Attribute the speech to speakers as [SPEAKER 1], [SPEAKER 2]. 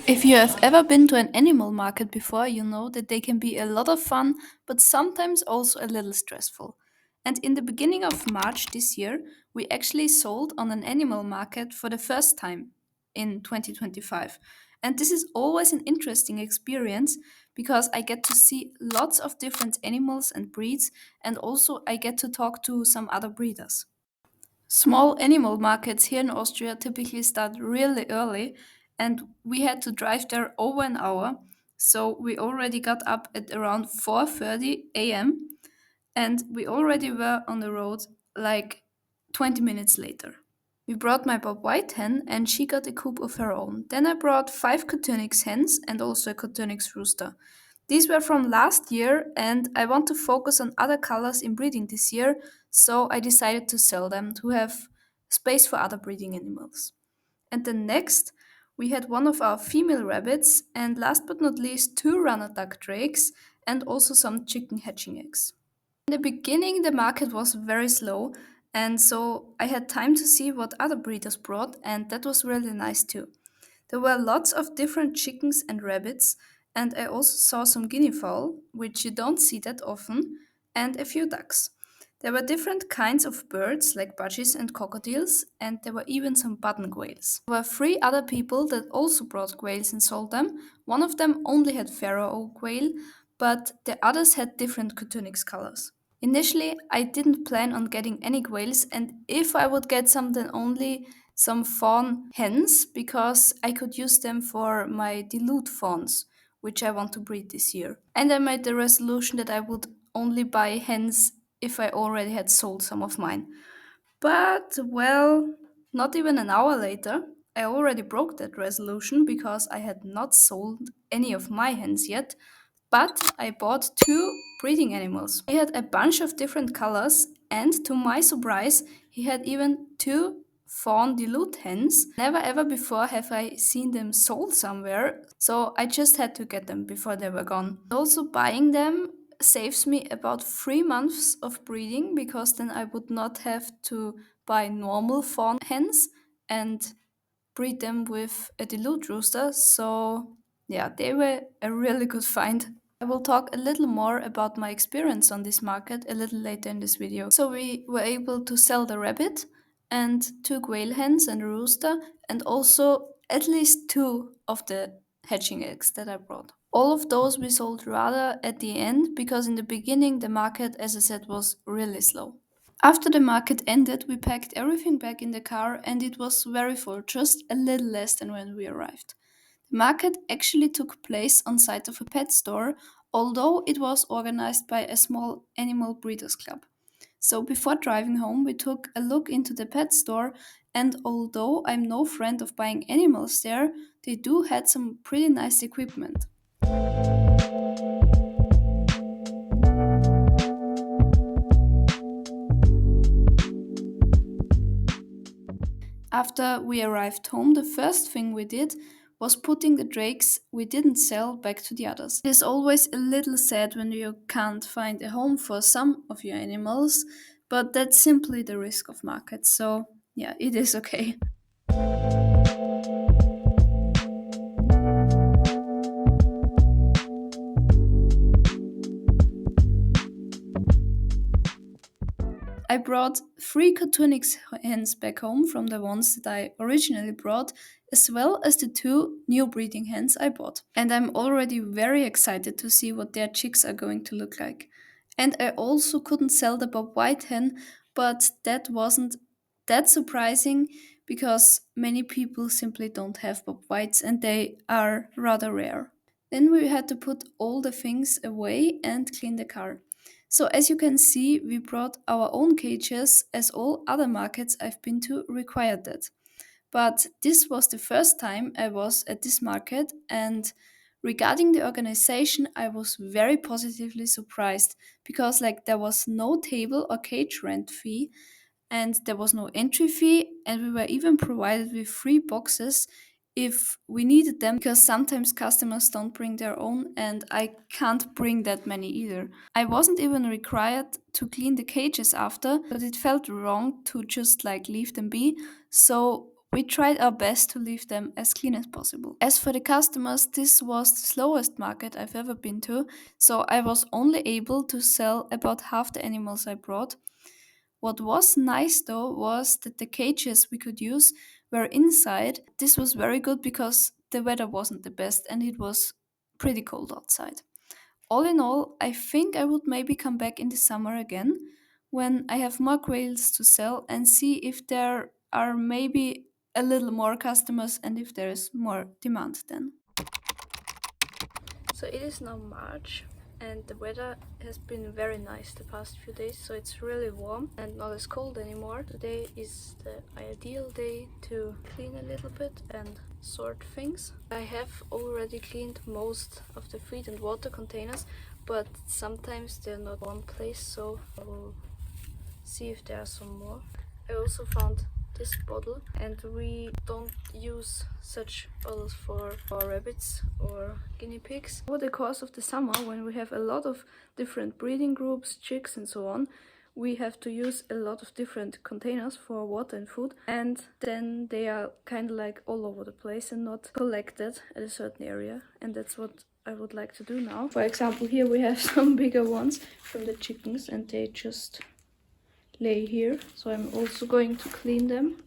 [SPEAKER 1] If you have ever been to an animal market before, you know that they can be a lot of fun, but sometimes also a little stressful. And in the beginning of March this year, we actually sold on an animal market for the first time in 2025. And this is always an interesting experience because I get to see lots of different animals and breeds, and also I get to talk to some other breeders. Small animal markets here in Austria typically start really early, and we had to drive there over an hour. So we already got up at around 4:30 a.m. and we already were on the road like 20 minutes later. We brought my Bob White hen and she got a coop of her own. Then I brought five Coturnix hens and also a Coturnix rooster. These were from last year and I want to focus on other colors in breeding this year, so I decided to sell them to have space for other breeding animals. And then next, we had one of our female rabbits, and last but not least, two runner duck drakes and also some chicken hatching eggs. In the beginning, the market was very slow, and so I had time to see what other breeders brought, and that was really nice too. There were lots of different chickens and rabbits, and I also saw some guinea fowl, which you don't see that often, and a few ducks. There were different kinds of birds, like budgies and cockatiels, and there were even some button quails. There were three other people that also brought quails and sold them. One of them only had pharaoh quail, but the others had different Coturnix colors. Initially, I didn't plan on getting any quails, and if I would get some, then only some fawn hens, because I could use them for my dilute fawns, which I want to breed this year. And I made the resolution that I would only buy hens if I already had sold some of mine. But, well, not even an hour later, I already broke that resolution because I had not sold any of my hens yet, but I bought two breeding animals. He had a bunch of different colors, and to my surprise, he had even two fawn dilute hens. Never ever before have I seen them sold somewhere, so I just had to get them before they were gone. Also, buying them saves me about 3 months of breeding because then I would not have to buy normal fawn hens and breed them with a dilute rooster. So, yeah, they were a really good find. I will talk a little more about my experience on this market a little later in this video. So, we were able to sell the rabbit and two quail hens and a rooster, and also at least two of the hatching eggs that I brought. All of those we sold rather at the end because in the beginning the market, as I said, was really slow. After the market ended, we packed everything back in the car and it was very full, just a little less than when we arrived. The market actually took place on site of a pet store, although it was organized by a small animal breeders club. So before driving home, we took a look into the pet store, and although I'm no friend of buying animals there, they do had some pretty nice equipment. After we arrived home, the first thing we did was putting the drakes we didn't sell back to the others. It is always a little sad when you can't find a home for some of your animals, but that's simply the risk of markets, so yeah, it is okay. I brought three Coturnix hens back home from the ones that I originally brought, as well as the two new breeding hens I bought. And I'm already very excited to see what their chicks are going to look like. And I also couldn't sell the Bob White hen, but that wasn't that surprising because many people simply don't have Bob Whites and they are rather rare. Then we had to put all the things away and clean the car. So as you can see, we brought our own cages as all other markets I've been to required that. But this was the first time I was at this market, and regarding the organization, I was very positively surprised because like there was no table or cage rent fee and there was no entry fee, and we were even provided with free boxes if we needed them because sometimes customers don't bring their own and I can't bring that many either. I wasn't even required to clean the cages after, but it felt wrong to just like leave them be. So We tried our best to leave them as clean as possible. As for the customers, this was the slowest market I've ever been to, so I was only able to sell about half the animals I brought. What was nice though was that the cages we could use were inside. This was very good because the weather wasn't the best and it was pretty cold outside. All in all, I think I would maybe come back in the summer again when I have more quails to sell and see if there are maybe a little more customers and if there is more demand then. So it is now March and the weather has been very nice the past few days, so it's really warm and not as cold anymore. Today is the ideal day to clean a little bit and sort things. I have already cleaned most of the feed and water containers, but sometimes they're not one place, so I will see if there are some more. I also found this bottle, and we don't use such bottles for rabbits or guinea pigs. Over the course of the summer, when we have a lot of different breeding groups, chicks and so on, we have to use a lot of different containers for water and food, and then they are kind of like all over the place and not collected at a certain area, and that's what I would like to do now. For example, here we have some bigger ones from the chickens and they just lay here, so I'm also going to clean them.